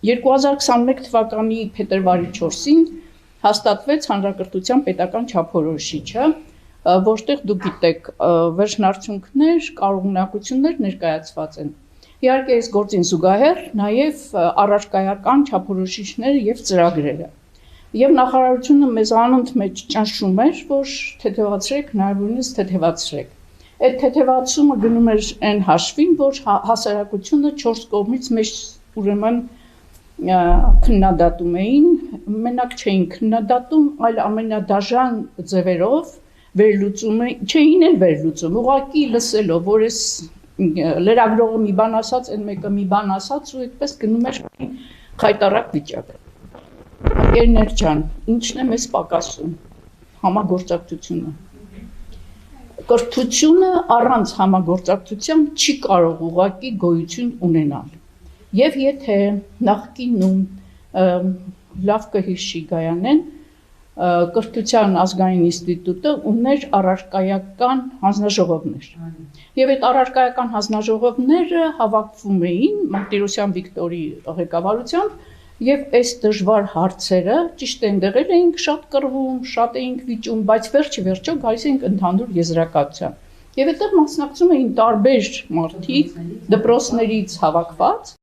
2021 թվականի փետրվարի 4-ին հաստատվեց հանրակրթության պետական չափորոշիչը, որտեղ դուք գիտեք, վերջնարդյունքներ, կարողունակություններ ներկայացված են։ Իհարկե, այս գործին զուգահեռ նաև առարկայական չափորոշիչները եւ ծրագրերը։ Եվ նախարարությունը մեզ անընդմեջ ճնշում էր, որ թեթևացրեք, հնարավորինս թեթևացրեք։ Այդ թեթևացումը գնում էր այն հաշվին, որ հասարակությունը 4 կողմից մեզ ուրեմն քննադատում էին, մենակ չէին քննադատում, այլ ամենադաժան ձևերով վերլուծում չէին էլ վերլուծում, ուղղակի լսելով, որ այս լրագրողը մի բան ասաց, այն մեկը մի բան ասաց ու այդպես գնում էր խայտառակ վիճակը։ Ընկերներ ջան, ինչն է մեզ պակասում, համագործակցությունը։ Կրթությունը առանց համագործակցության չի կարող ուղղակի գոյություն ունենալ։ Եվ եթե նախկինում լավ կհիշի Գայանեն, կրթության ազգային ինստիտուտը ուներ առարկայական հանձնաժողովներ։ Եվ այդ առարկայական հանձնաժողովները հավաքվում էին Մարտիրոսյան Վիկտորի ղեկավարությամբ եւ այս դժվար հարցերը ճիշտ է ընդեղել էինք շատ կռվում, շատ էինք վիճում, բայց վերջը գալիս էինք ընդհանուր եզրակացության։ Եվ այդտեղ մասնակցում էին տարբեր մարդիկ, դպրոցներից հավաքված,